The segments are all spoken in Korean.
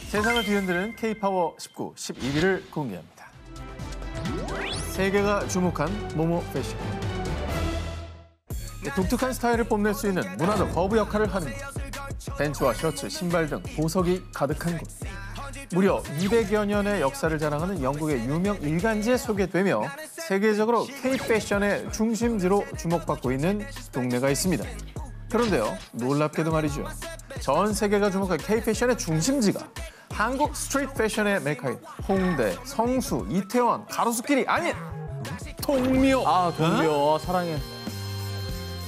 세상을 뒤흔드는 K-파워 19, 11위를 공개합니다. 세계가 주목한 모모 패션. 독특한 스타일을 뽐낼 수 있는 문화적 허브 역할을 하는 곳. 벤츠와 셔츠, 신발 등 보석이 가득한 곳. 무려 200여 년의 역사를 자랑하는 영국의 유명 일간지에 소개되며 세계적으로 K-패션의 중심지로 주목받고 있는 동네가 있습니다. 그런데요, 놀랍게도 말이죠. 전 세계가 주목한 K-패션의 중심지가 한국 스트리트 패션의 메카인 홍대, 성수, 이태원, 가로수길이 아닌 동묘. 아, 동묘. 사랑해.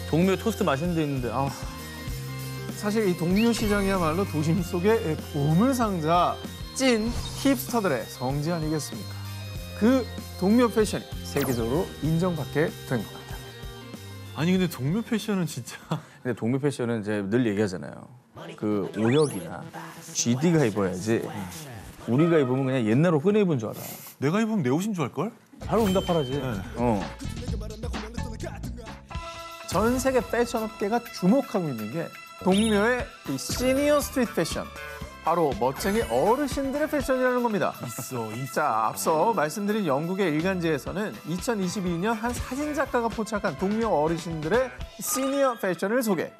동묘 토스트 맛있는 데 있는데. 아. 사실 이 동묘 시장이야말로 도심 속의 보물상자 찐 힙스터들의 성지 아니겠습니까? 그 동묘 패션이 세계적으로 인정받게 된 것 같아요. 아니 근데 동묘 패션은 진짜. 근데 동묘 패션은 이제 늘 얘기하잖아요. 그 오혁이나 GD가 입어야지. 우리가 입으면 그냥 옛날 옷 꺼내 입은 줄 알아. 내가 입으면 내 옷인 줄 알걸? 바로 응답하라지. 네. 전 세계 패션 업계가 주목하고 있는 게 동묘의 이 시니어 스트리트 패션. 바로 멋쟁이 어르신들의 패션이라는 겁니다. 있어. 자, 앞서 말씀드린 영국의 일간지에서는 2022년 한 사진작가가 포착한 동묘 어르신들의 시니어 패션을 소개.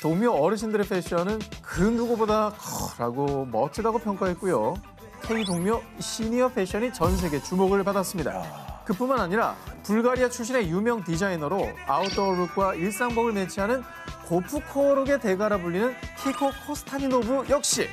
동묘 어르신들의 패션은 그 누구보다 컬하고 멋지다고 평가했고요. K-동묘 시니어 패션이 전 세계 주목을 받았습니다. 그뿐만 아니라 불가리아 출신의 유명 디자이너로 아웃도어 룩과 일상복을 매치하는 고프코룩의 대가라 불리는 키코 코스타니노브 역시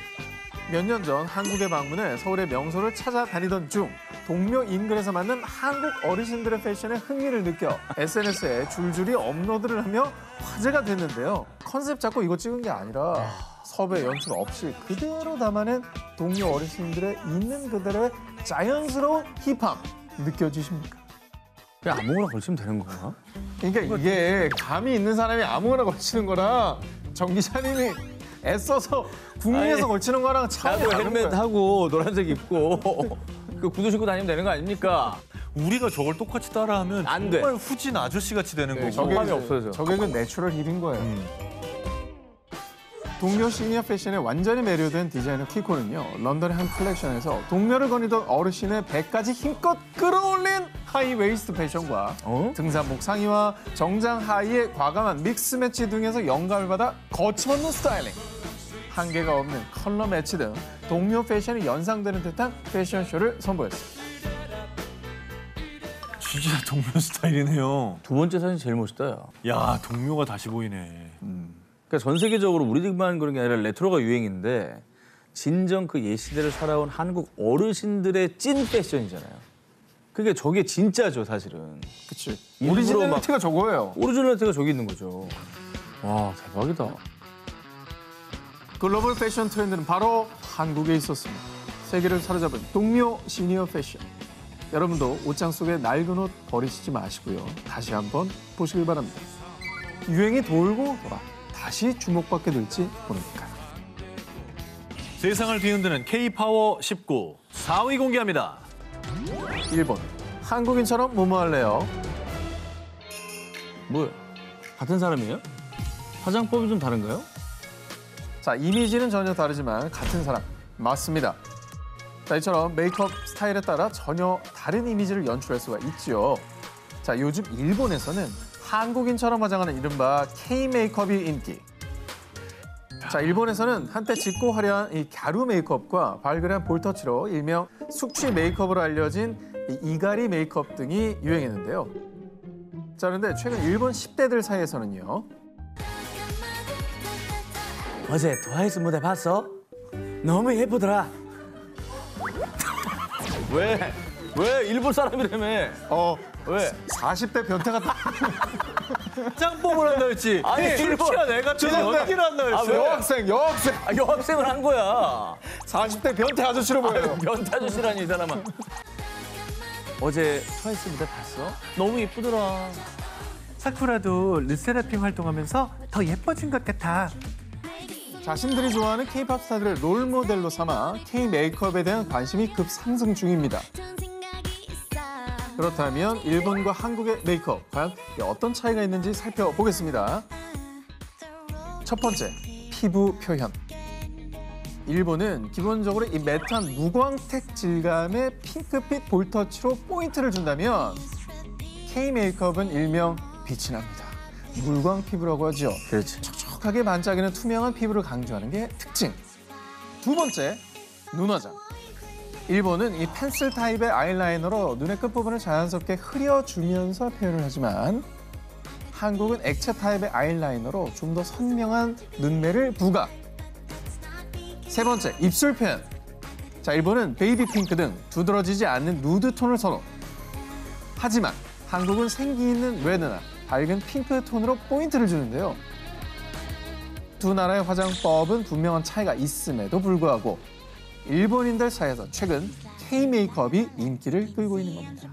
몇 년 전 한국에 방문해 서울의 명소를 찾아다니던 중 동묘 인근에서 만난 한국 어르신들의 패션에 흥미를 느껴 SNS에 줄줄이 업로드를 하며 화제가 됐는데요. 컨셉 잡고 이거 찍은 게 아니라 섭외 연출 없이 그대로 담아낸 동묘 어르신들의 있는 그대로의 자연스러운 힙함 느껴지십니까? 그냥 아무거나 걸치면 되는 건가? 그러니까 이게 감이 있는 사람이 아무거나 걸치는 거랑 정 기자님이 애써서 궁리해서 아니, 걸치는 거랑 차이가 나도 다른 헬멧 거야. 하고 노란색 입고 그 구두 신고 다니면 되는 거 아닙니까? 우리가 저걸 똑같이 따라하면 안 돼. 정말 후진 아저씨 같이 되는 거고. 저게 호감이 이제- 없어져. 저게 그 내추럴 힙인 거예요. 동묘 시니어 패션에 완전히 매료된 디자이너 키코는요. 런던의 한 컬렉션에서 동묘를 거니던 어르신의 배까지 힘껏 끌어올린 하이 웨이스트 패션과 등산복 상의와 정장 하의의 과감한 믹스 매치 등에서 영감을 받아 거침없는 스타일링. 한계가 없는 컬러 매치 등 동묘 패션이 연상되는 듯한 패션쇼를 선보였습니다. 진짜 동묘 스타일이네요. 두 번째 사진 제일 멋있다, 야. 야, 동묘가 다시 보이네. 그러니까 전 세계적으로 우리들만 그런 게 아니라 레트로가 유행인데 진정 그 옛 시대를 살아온 한국 어르신들의 찐 패션이잖아요. 그게 저게 진짜죠, 사실은. 그치. 일부러 오리지널리티가 저거예요. 오리지널리티가 저기 있는 거죠. 와, 대박이다. 글로벌 패션 트렌드는 바로 한국에 있었습니다. 세계를 사로잡은 동묘 시니어 패션. 여러분도 옷장 속에 낡은 옷 버리시지 마시고요. 다시 한번 보시길 바랍니다. 유행이 돌고 돌아 다시 주목받게 될지 모르니까요. 세상을 뒤흔드는 K-파워 19, 4위 공개합니다. 1번. 한국인처럼 뭐뭐할래요? 뭐야? 같은 사람이에요? 화장법이 좀 다른가요? 자, 이미지는 전혀 다르지만 같은 사람. 맞습니다. 자, 이처럼 메이크업 스타일에 따라 전혀 다른 이미지를 연출할 수가 있죠. 자, 요즘 일본에서는 한국인처럼 화장하는 이른바 K-메이크업이 인기. 자, 일본에서는 한때 짙고 화려한 이 갸루 메이크업과 발그레한 볼터치로 일명 숙취 메이크업으로 알려진 이 이가리 메이크업 등이 유행했는데요. 자, 그런데 최근 일본 10대들 사이에서는요. 어제 트와이스 무대 봤어? 너무 예쁘더라. 왜? 왜? 일본 사람이라며. 왜? 40대 변태 같은 짱뽕을 한다 했지. 아니, 술취한 애 같은 연기를 한다 아, 했어. 왜? 여학생. 아, 여학생을 한 거야. 40대 변태 아저씨로 보여요. 변태 아저씨라니, 이 사람아. 어제 트와이스 무대 봤어? 너무 예쁘더라. 사쿠라도 르세라핌 활동하면서 더 예뻐진 것 같아. 자신들이 좋아하는 K-팝 스타들을 롤 모델로 삼아 K-메이크업에 대한 관심이 급상승 중입니다. 그렇다면 일본과 한국의 메이크업, 과연 어떤 차이가 있는지 살펴보겠습니다. 첫 번째, 피부 표현. 일본은 기본적으로 이 매트한 무광택 질감의 핑크빛 볼터치로 포인트를 준다면 K 메이크업은 일명 빛이 납니다. 물광 피부라고 하죠. 그렇지. 촉촉하게 반짝이는 투명한 피부를 강조하는 게 특징. 두 번째, 눈 화장. 일본은 이 펜슬 타입의 아이라이너로 눈의 끝부분을 자연스럽게 흐려주면서 표현을 하지만 한국은 액체 타입의 아이라이너로 좀 더 선명한 눈매를 부각. 세 번째, 입술 표현. 자, 일본은 베이비 핑크 등 두드러지지 않는 누드 톤을 선호. 하지만 한국은 생기 있는 레드나 밝은 핑크 톤으로 포인트를 주는데요. 두 나라의 화장법은 분명한 차이가 있음에도 불구하고 일본인들 사이에서 최근 K 메이크업이 인기를 끌고 있는 겁니다.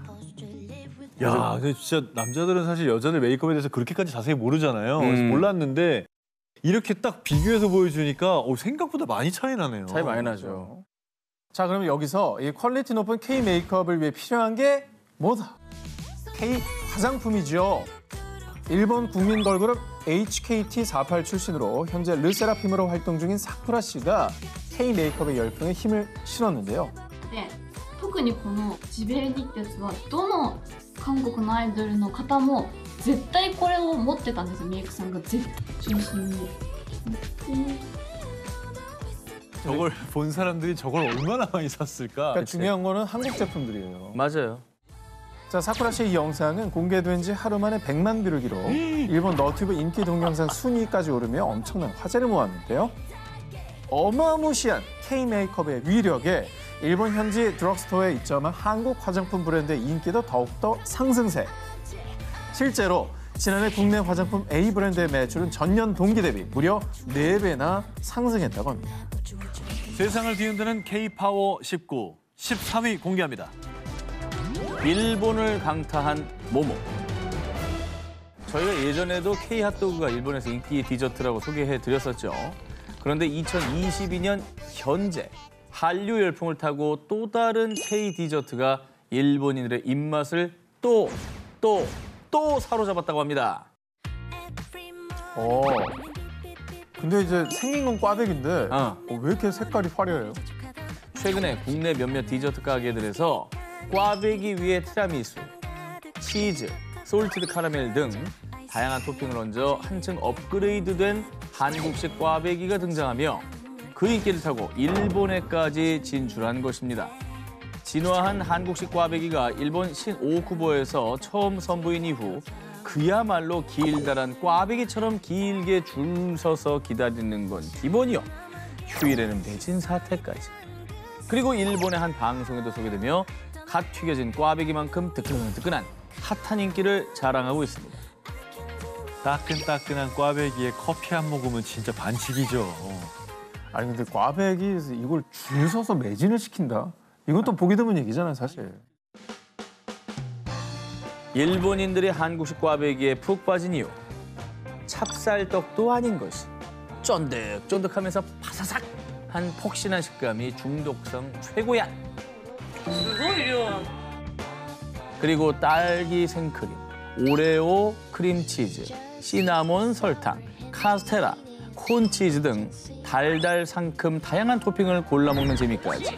야, 근데 진짜 남자들은 사실 여자들 메이크업에 대해서 그렇게까지 자세히 모르잖아요. 그래서 몰랐는데 이렇게 딱 비교해서 보여주니까 생각보다 많이 차이 나네요. 차이 많이 나죠. 자, 그러면 여기서 이 퀄리티 높은 K 메이크업을 위해 필요한 게 뭐다? K 화장품이죠. 일본 국민 걸그룹 HKT48 출신으로 현재 르세라핌으로 활동 중인 사쿠라 씨가 K 메이크업의 열풍에 힘을 실었는데요. で特にこのジベルディってやつはどの韓国のアイドルの方も絶対これを持ってたんですよ。メイクさんが絶対中心に。 저걸 본 사람들이 저걸 얼마나 많이 샀을까? 그러니까 중요한 거는 한국 제품들이에요. 맞아요. 자, 사쿠라 씨의 이 영상은 공개된 지 하루 만에 100만 뷰를 기록. 일본 너튜브 인기 동영상 순위까지 오르며 엄청난 화제를 모았는데요. 어마무시한 K 메이크업의 위력에 일본 현지 드럭스토어에 입점한 한국 화장품 브랜드의 인기도 더욱더 상승세. 실제로 지난해 국내 화장품 A 브랜드의 매출은 전년 동기 대비 무려 4배나 상승했다고 합니다. 세상을 뒤흔드는 K-파워 19, 13위 공개합니다. 일본을 강타한 모모. 저희가 예전에도 K 핫도그가 일본에서 인기 디저트라고 소개해드렸었죠. 그런데 2022년 현재 한류 열풍을 타고 또 다른 K 디저트가 일본인들의 입맛을 또 사로잡았다고 합니다. 근데 이제 생긴 건 꽈배기인데 왜 이렇게 색깔이 화려해요? 최근에 국내 몇몇 디저트 가게들에서 꽈배기 위에 티라미수, 치즈, 솔티드 카라멜 등 다양한 토핑을 얹어 한층 업그레이드된 한국식 꽈배기가 등장하며 그 인기를 타고 일본에까지 진출한 것입니다. 진화한 한국식 꽈배기가 일본 신오쿠보에서 처음 선보인 이후 그야말로 길다란 꽈배기처럼 길게 줄 서서 기다리는 건 기본이요. 휴일에는 매진 사태까지. 그리고 일본의 한 방송에도 소개되며 갓 튀겨진 꽈배기만큼 뜨끈뜨끈한 핫한 인기를 자랑하고 있습니다. 따끈따끈한 꽈배기에 커피 한 모금은 진짜 반칙이죠. 아니 근데 꽈배기에서 이걸 줄 서서 매진을 시킨다? 이건 또 보기 드문 얘기잖아요, 사실. 일본인들이 한국식 꽈배기에 푹 빠진 이유. 찹쌀떡도 아닌 것이 쫀득쫀득하면서 바사삭한 폭신한 식감이 중독성 최고야. 그리고 딸기 생크림, 오레오 크림치즈, 시나몬 설탕, 카스테라, 콘치즈 등 달달 상큼 다양한 토핑을 골라 먹는 재미까지.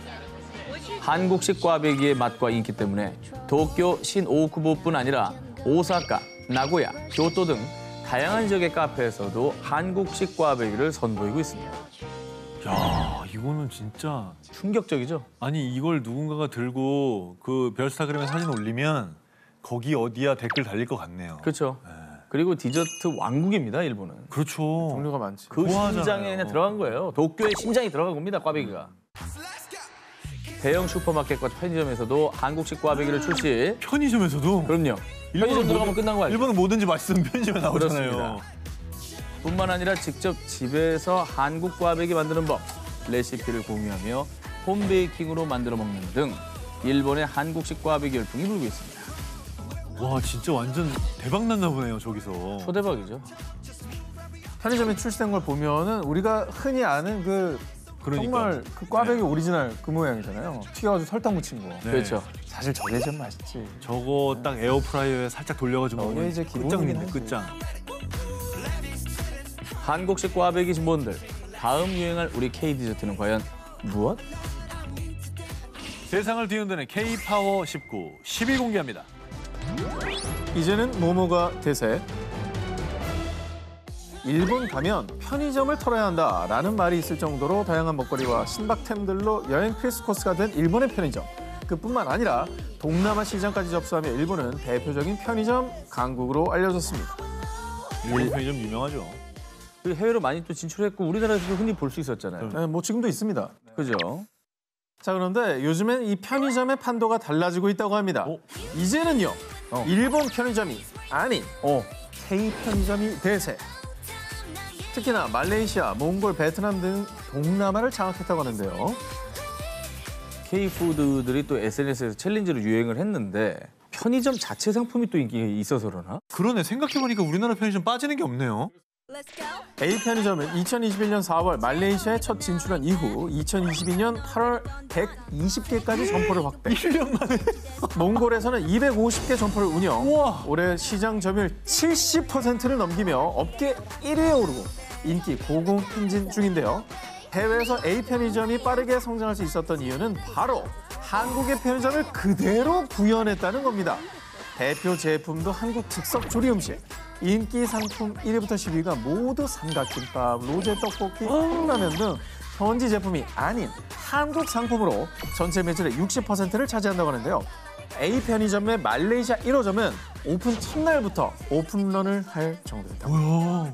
한국식 꽈배기의 맛과 인기 때문에 도쿄 신오쿠보뿐 아니라 오사카, 나고야, 교토 등 다양한 지역의 카페에서도 한국식 꽈배기를 선보이고 있습니다. 야, 이거는 진짜 충격적이죠? 아니 이걸 누군가가 들고 그 별스타그램에 사진 올리면 거기 어디야 댓글 달릴 것 같네요. 그렇죠. 그리고 디저트 왕국입니다, 일본은. 그렇죠. 종류가 많지. 그 좋아하잖아요. 심장에 그냥 들어간 거예요. 도쿄의 심장이 들어간 겁니다, 꽈배기가. 대형 슈퍼마켓과 편의점에서도 한국식 꽈배기를 출시. 편의점에서도? 그럼요. 편의점 들어가면 끝난 거 알죠? 일본은 뭐든지 맛있으면 편의점에 나오잖아요. 그렇습니다. 뿐만 아니라 직접 집에서 한국 꽈배기 만드는 법, 레시피를 공유하며 홈베이킹으로 만들어 먹는 등 일본의 한국식 꽈배기 열풍이 불고 있습니다. 와, 진짜 완전 대박 났나 보네요, 저기서. 초대박이죠. 편의점에 출시된 걸 보면은 우리가 흔히 아는 그 그러니까. 정말 그 꽈배기 오리지널 그 모양이잖아요. 튀겨가지고 설탕 묻힌 거. 네. 그렇죠. 사실 저게 좀 맛있지. 저거 딱 에어프라이어에 살짝 돌려가지고 저게 먹으면 이제 기본이긴 끝장인데, 하지. 끝장. 한국식 꽈배기 진본들, 다음 유행할 우리 K 디저트는 과연 무엇? 세상을 뒤흔드는 K-파워 19, 10위 공개합니다. 이제는 모모가 대세. 일본 가면 편의점을 털어야 한다라는 말이 있을 정도로 다양한 먹거리와 신박템들로 여행 필수 코스가 된 일본의 편의점. 그뿐만 아니라 동남아 시장까지 접수하며 일본은 대표적인 편의점 강국으로 알려졌습니다. 일본 편의점 유명하죠. 그 해외로 많이 또 진출했고 우리나라에서도 흔히 볼 수 있었잖아요. 네, 뭐 지금도 있습니다. 그죠? 자, 그런데 요즘엔 이 편의점의 판도가 달라지고 있다고 합니다. 어? 이제는요, 일본 편의점이 아닌 K 편의점이 대세. 특히나 말레이시아, 몽골, 베트남 등 동남아를 장악했다고 하는데요. K푸드들이 또 SNS에서 챌린지로 유행을 했는데 편의점 자체 상품이 또 인기가 있어서 그러나? 그러네. 생각해보니까 우리나라 편의점 빠지는 게 없네요. A 편의점은 2021년 4월 말레이시아에 첫 진출한 이후 2022년 8월 120개까지 점포를 확대. 1년 만에. 몽골에서는 250개 점포를 운영. 우와. 올해 시장 점유율 70%를 넘기며 업계 1위에 오르고 인기 고공행진 중인데요. 해외에서 A 편의점이 빠르게 성장할 수 있었던 이유는 바로 한국의 편의점을 그대로 구현했다는 겁니다. 대표 제품도 한국 즉석 조리 음식. 인기 상품 1위부터 10위가 모두 삼각김밥, 로제 떡볶이, 컵라면 등 현지 제품이 아닌 한국 상품으로 전체 매출의 60%를 차지한다고 하는데요. A 편의점의 말레이시아 1호점은 오픈 첫날부터 오픈런을 할 정도였다. 뭐야.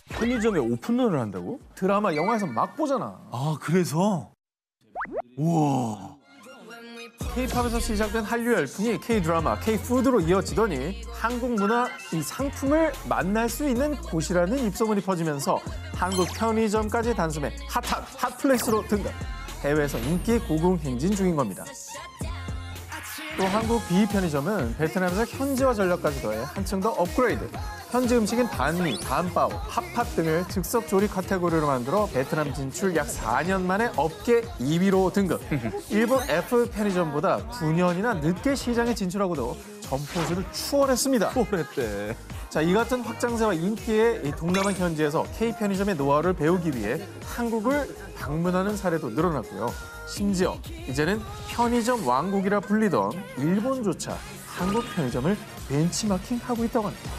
편의점에 오픈런을 한다고? 드라마, 영화에서 막 보잖아. 아, 그래서? 우와. K-팝에서 시작된 한류 열풍이 K-드라마, K-푸드로 이어지더니 한국 문화, 이 상품을 만날 수 있는 곳이라는 입소문이 퍼지면서 한국 편의점까지 단숨에 핫한 핫플레이스로 등극. 해외에서 인기 고공행진 중인 겁니다. 또 한국 B 편의점은 베트남에서 현지화 전략까지 더해 한층 더 업그레이드. 현지 음식인 반미, 반바오, 핫팟 등을 즉석 조리 카테고리로 만들어 베트남 진출 약 4년 만에 업계 2위로 등극. 일본 F 편의점보다 9년이나 늦게 시장에 진출하고도 점포수를 추월했습니다. 오랬대. 자, 이 같은 확장세와 인기의 이 동남아 현지에서 K 편의점의 노하우를 배우기 위해 한국을 방문하는 사례도 늘어났고요. 심지어 이제는 편의점 왕국이라 불리던 일본조차 한국 편의점을 벤치마킹하고 있다고 합니다.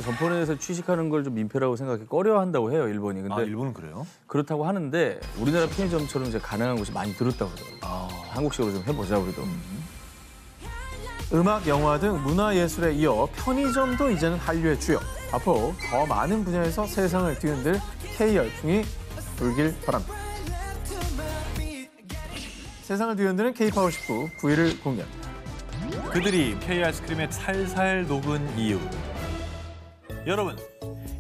점포 내에서 취식하는 걸 좀 민폐라고 생각해 꺼려한다고 해요, 일본이. 근데 아, 일본은 그래요? 그렇다고 하는데 우리나라 편의점처럼 이제 가능한 곳이 많이 늘었다고 그러더라고요. 한국식으로 좀 해보자, 우리도. 음악, 영화 등 문화예술에 이어 편의점도 이제는 한류의 주역. 앞으로 더 많은 분야에서 세상을 뒤흔들 K 열풍이 불길 바랍니다. 세상을 뒤흔드는 K-파워 19 9위를 공개합니다. 그들이 K 아이스크림에 살살 녹은 이유. 여러분,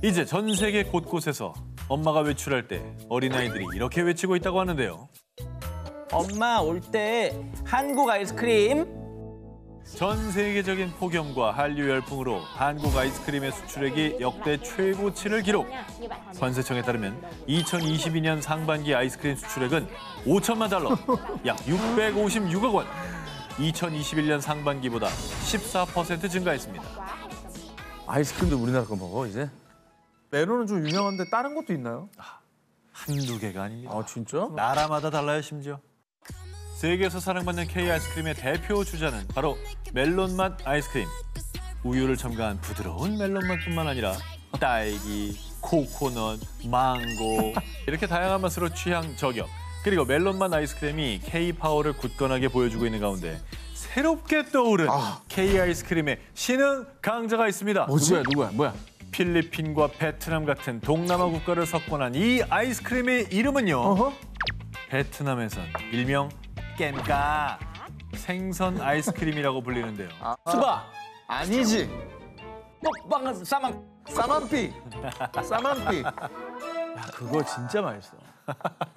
이제 전 세계 곳곳에서 엄마가 외출할 때 어린아이들이 이렇게 외치고 있다고 하는데요. 엄마 올 때 한국 아이스크림. 전 세계적인 폭염과 한류 열풍으로 한국 아이스크림의 수출액이 역대 최고치를 기록. 관세청에 따르면 2022년 상반기 아이스크림 수출액은 5천만 달러, 약 656억 원. 2021년 상반기보다 14% 증가했습니다. 아이스크림도 우리나라 거 먹어, 이제? 메론은 좀 유명한데 다른 것도 있나요? 한두 개가 아닙니다. 아, 진짜? 나라마다 달라요, 심지어. 세계에서 사랑받는 K 아이스크림의 대표 주자는 바로 멜론맛 아이스크림. 우유를 첨가한 부드러운 멜론맛뿐만 아니라 딸기, 코코넛, 망고 이렇게 다양한 맛으로 취향 저격. 그리고 멜론맛 아이스크림이 K-파워를 굳건하게 보여주고 있는 가운데 새롭게 떠오른 K 아이스크림의 신흥 강자가 있습니다. 누구야? 필리핀과 베트남 같은 동남아 국가를 석권한 이 아이스크림의 이름은요. 베트남에선 일명 깸까 생선 아이스크림이라고 불리는데요. 수바. 아니지. 먹방은 싸만. 싸만삐. 싸만삐. 야, 그거 진짜 맛있어.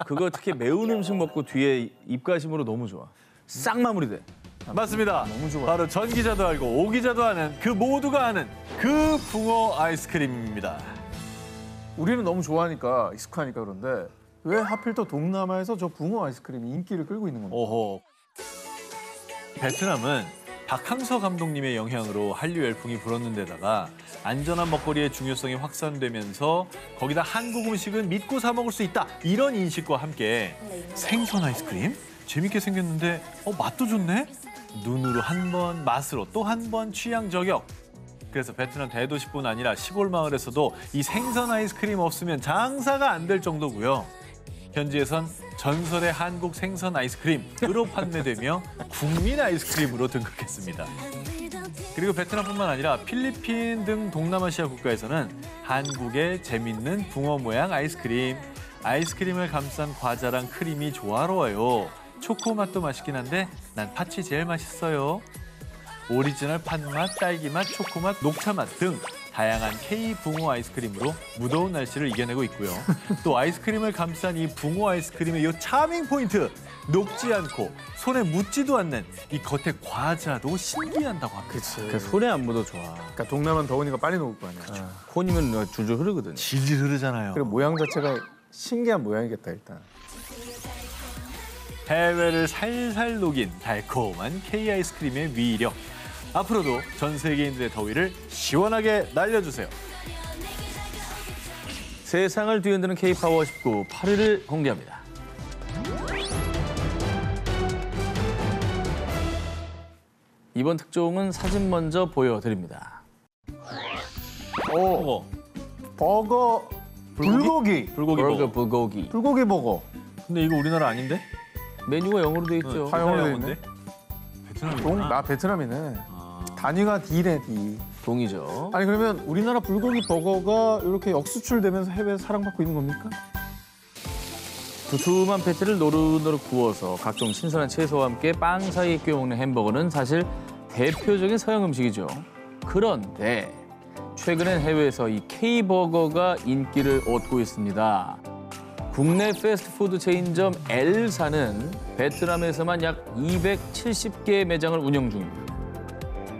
그거 특히 매운 음식 먹고 뒤에 입가심으로 너무 좋아. 싹 마무리돼. 맞습니다. 너무 좋아요. 바로 전 기자도 알고 오 기자도 아는 그 모두가 아는 그 붕어 아이스크림입니다. 우리는 너무 좋아하니까 익숙하니까 그런데 왜 하필 또 동남아에서 저 붕어 아이스크림이 인기를 끌고 있는 겁니까? 오호. 베트남은 박항서 감독님의 영향으로 한류 열풍이 불었는 데다가 안전한 먹거리의 중요성이 확산되면서 거기다 한국 음식은 믿고 사 먹을 수 있다. 이런 인식과 함께 생선 아이스크림? 재밌게 생겼는데 맛도 좋네? 눈으로 한 번, 맛으로 또 한 번 취향 저격. 그래서 베트남 대도시뿐 아니라 시골 마을에서도 이 생선 아이스크림 없으면 장사가 안 될 정도고요. 현지에선 전설의 한국 생선 아이스크림으로 판매되며 국민 아이스크림으로 등극했습니다. 그리고 베트남뿐만 아니라 필리핀 등 동남아시아 국가에서는 한국의 재밌는 붕어 모양 아이스크림을 감싼 과자랑 크림이 조화로워요. 초코 맛도 맛있긴 한데 난 팥이 제일 맛있어요. 오리지널 팥맛, 딸기맛, 초코맛, 녹차맛 등 다양한 K 붕어 아이스크림으로 무더운 날씨를 이겨내고 있고요. 또 아이스크림을 감싼 이 붕어 아이스크림의 이 차밍 포인트! 녹지 않고 손에 묻지도 않는 이 겉에 과자도 신기한다고 합니다. 그치. 그 손에 안 묻어 좋아. 그러니까 동남아는 더우니까 빨리 녹을 거 아니야. 콘이면 줄줄 흐르거든. 질질 흐르잖아요. 그리고 모양 자체가 신기한 모양이겠다 일단. 해외를 살살 녹인 달콤한 K 아이스크림의 위력. 앞으로도 전 세계인들의 더위를 시원하게 날려주세요. 세상을 뒤흔드는 K-파워 19 8위를 공개합니다. 이번 특종은 사진 먼저 보여드립니다. 오, 버거 불고기. 불고기 버거 버거. 불고기. 불고기 버거. 근데 이거 우리나라 아닌데? 메뉴가 영어로 돼 있죠. 다 영어로 돼 영어인데? 동, 베트남이구나. 나 베트남이네. 단위가 D네 D. 동이죠. 아니 그러면 우리나라 불고기 버거가 이렇게 역수출되면서 해외에서 사랑받고 있는 겁니까? 두툼한 패티를 노릇노릇 구워서 각종 신선한 채소와 함께 빵 사이에 끼워 먹는 햄버거는 사실 대표적인 서양 음식이죠. 그런데 최근엔 해외에서 이 K-버거가 인기를 얻고 있습니다. 국내 패스트푸드 체인점 엘사는 베트남에서만 약 270개의 매장을 운영 중입니다.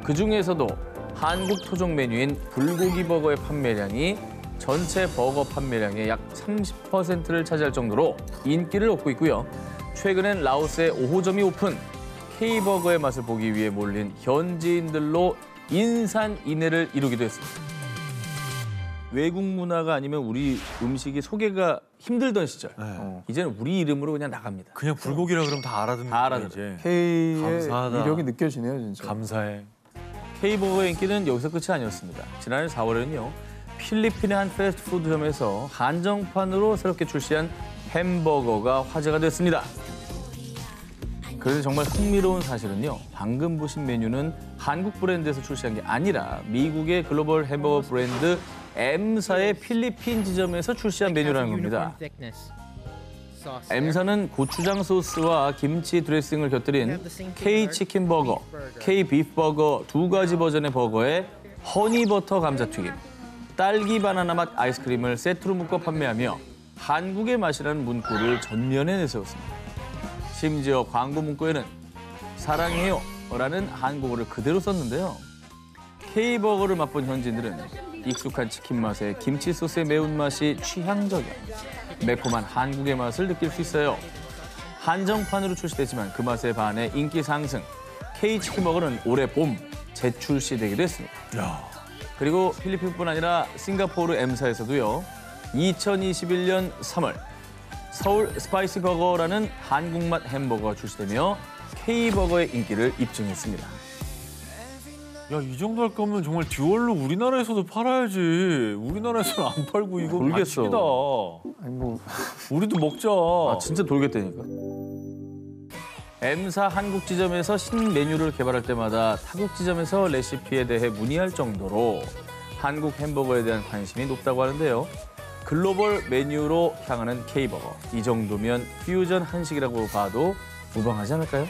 그중에서도 한국 토종 메뉴인 불고기 버거의 판매량이 전체 버거 판매량의 약 30%를 차지할 정도로 인기를 얻고 있고요. 최근엔 라오스에 5호점이 오픈, K-버거의 맛을 보기 위해 몰린 현지인들로 인산인해를 이루기도 했습니다. 외국 문화가 아니면 우리 음식이 소개가 힘들던 시절, 이제는 우리 이름으로 그냥 나갑니다. 그냥 불고기라 그러면 다 알아듣는 다 거야, 알아들어요. 이제. K의 감사하다. 위력이 느껴지네요 진짜. 감사해. K-버거의 인기는 여기서 끝이 아니었습니다. 지난해 4월에는요. 필리핀의 한 패스트푸드점에서 한정판으로 새롭게 출시한 햄버거가 화제가 됐습니다. 그런데 정말 흥미로운 사실은요. 방금 보신 메뉴는 한국 브랜드에서 출시한 게 아니라 미국의 글로벌 햄버거 브랜드 M사의 필리핀 지점에서 출시한 메뉴라는 겁니다. M사는 고추장 소스와 김치 드레싱을 곁들인 K-치킨 버거, K-비프 버거 두 가지 버전의 버거에 허니버터 감자튀김, 딸기 바나나 맛 아이스크림을 세트로 묶어 판매하며 한국의 맛이라는 문구를 전면에 내세웠습니다. 심지어 광고 문구에는 사랑해요 라는 한국어를 그대로 썼는데요. K-버거를 맛본 현지인들은 익숙한 치킨 맛에 김치 소스의 매운맛이 취향적이야. 매콤한 한국의 맛을 느낄 수 있어요. 한정판으로 출시됐지만 그 맛에 반해 인기 상승. K-치킨 버거는 올해 봄 재출시되기도 했습니다. 야. 그리고 필리핀뿐 아니라 싱가포르 M사에서도요. 2021년 3월 서울 스파이시 버거라는 한국맛 햄버거가 출시되며 K-버거의 인기를 입증했습니다. 야, 이 정도 할 거면 정말 듀얼로 우리나라에서도 팔아야지. 우리나라에서는 안 팔고 이거 돌겠어. 반칙이다. 아니 뭐 우리도 먹자. 아, 진짜 돌겠다니까. M사 한국 지점에서 신메뉴를 개발할 때마다 타국 지점에서 레시피에 대해 문의할 정도로 한국 햄버거에 대한 관심이 높다고 하는데요. 글로벌 메뉴로 향하는 K-버거. 이 정도면 퓨전 한식이라고 봐도 무방하지 않을까요?